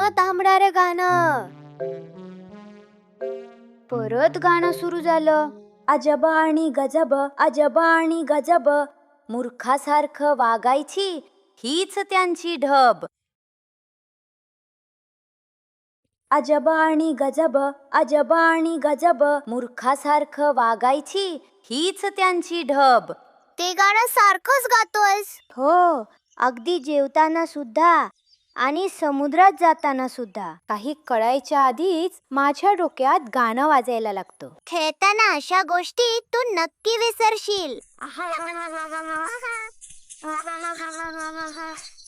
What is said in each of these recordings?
न थांबणारे गाणं. परत गाणं सुरू झालं. अजब आणि गजब, अजब आणि गजब, मूर्खासारखं वागायची हीच त्यांची ढब. अजब आणि गजब, अजब आणि गजब, मूर्खासारखं वागायची हीच त्यांची ढब. ते गाणं सारखंच गातोयस. हो, अगदी जेवताना सुद्धा आणि समुद्रात जाताना सुद्धा. काही कळायच्या आधीच माझ्या डोक्यात गाणं वाजायला लागतं. खेळताना अशा गोष्टी तू नक्की विसरशील.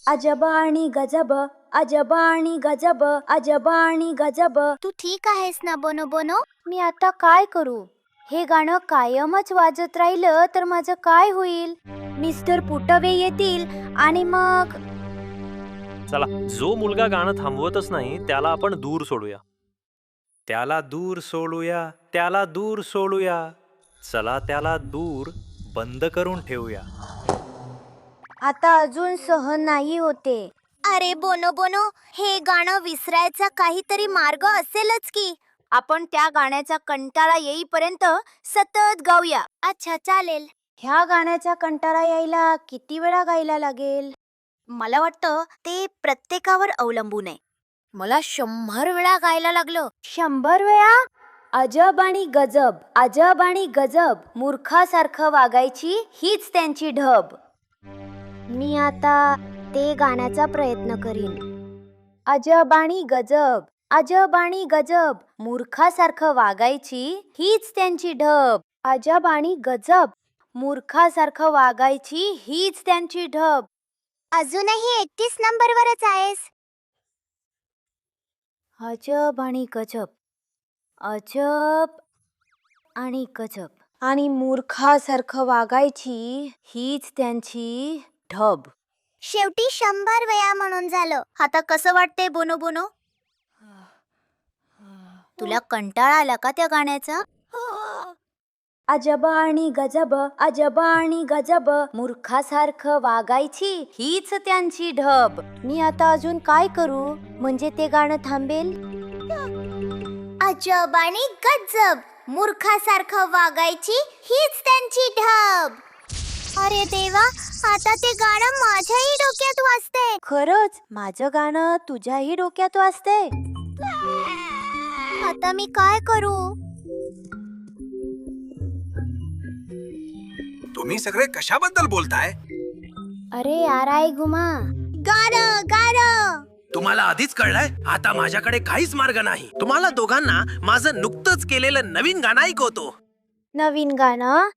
अजब आणि गजब, अजब आणि गजब, अजब आणि गजब. तू ठीक आहेस ना बोनो बोनो? मी आता काय करू? हे गाणं कायमच वाजत राहिलं तर माझं काय होईल? मिस्टर पुटवे येतील आणि मग. चला, जो मुलगा गाणं थांबवतच नाही त्याला आपण दूर सोडूया. त्याला दूर सोडूया, त्याला दूर सोडूया, चला त्याला दूर बंद करून ठेवूया. आता अजून सहन नाही होते. अरे बोनो बोनो, हे गाणं विसरायचा काहीतरी मार्ग असेलच की. आपण त्या गाण्याचा कंटाळा येईपर्यंत सतत गाऊया. अच्छा, चालेल. ह्या गाण्याचा कंटाळा यायला किती वेळा गायला लागेल? मला वाटतं ते प्रत्येकावर अवलंबून आहे. मला 100 वेळा गायला लागलं. 100 वेळा? अजब आणि गजब, अजब आणि गजब, मूर्खासारखं वागायची हीच त्यांची ढब. मी आता ते गाण्याचा प्रयत्न करीन. अजब आणि गजब, अजब आणि गजब, मूर्खासारखं वागायची हीच त्यांची ढब. अजब आणि गजब, मूर्खासारखं वागायची हीच त्यांची ढब. अजूनही 31 नंबरवरच आहेस. अजब आणि गजब, अजब आणि गजब, आणि मूर्खासारखं वागायची हीच त्यांची ढब. शेवटी 100 वेळा म्हणून झालं. आता कसं वाटतंय बोनो बोनो? तुला कंटाळा आला का त्या गाण्याचा? अजब आणि गजब, अजब आणि गजब, मूर्खासारखं वागायची हीच त्यांची ढब. मी आता अजून काय करू म्हणजे ते गाणं थांबेल? अजब आणि गजब, मूर्खासारखं वागायची हीच त्यांची ढब. अरे देवा, आता ते गाणं माझ्याही डोक्यात वाजते. खरंच माझं गाणं तुझ्याही डोक्यात वाजते. आता मी काय करू? तुम्ही सगळे कशाबद्दल बोलताय? अरे यार आई गुमा, गाणं गाणं. तुम्हाला आधीच कळलंय? आता माझ्याकडे काहीच मार्ग नाही. तुम्हाला दोघांना माझं नुकतंच केलेलं नवीन गाणं ऐकवतो. नवीन गाणं?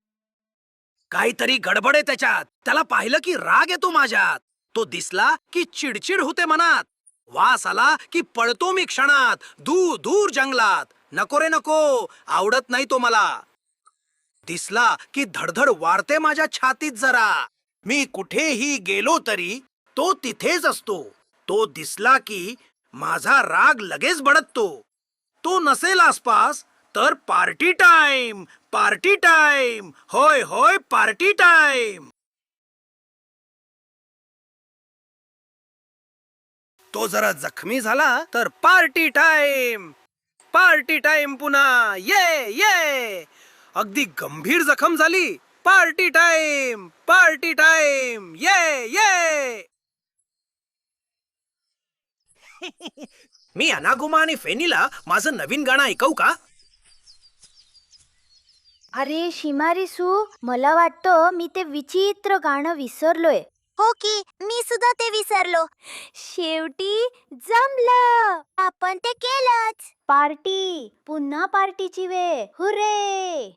काहीतरी गडबड आहे त्याच्यात. त्याला पाहिलं की राग येतो माझ्यात. तो दिसला की चिडचिड होते मनात. वास आला की पळतो मी क्षणात दूर दूर जंगलात. नको रे नको, आवडत नाही तो मला. दिसला की धडधड वाढते माझ्या छातीत जरा. मी कुठेही गेलो तरी तो तिथेच असतो. तो दिसला की माझा राग लगेच भडकतो. तो नसेल आसपास तर पार्टी टाइम, पार्टी टाइम, होय होय पार्टी टाइम. तो जरा जखमी झाला तर पार्टी टाइम, पार्टी टाइम पुन्हा. ये ये, अगदी गंभीर जखम झाली, पार्टी टाइम, पार्टी टाइम, ये ये. मी अनागुमा आणि फेनीला माझं नवीन गाणं ऐकवू का? अरे शिमारिसू, मला वाटतं मी ते विचित्र गाणं विसरलोय. हो की, मी सुद्धा ते विसरलो. शेवटी जमलं, आपण ते केलंच. पार्टी, पुन्हा पार्टीची वेळ. हुरे.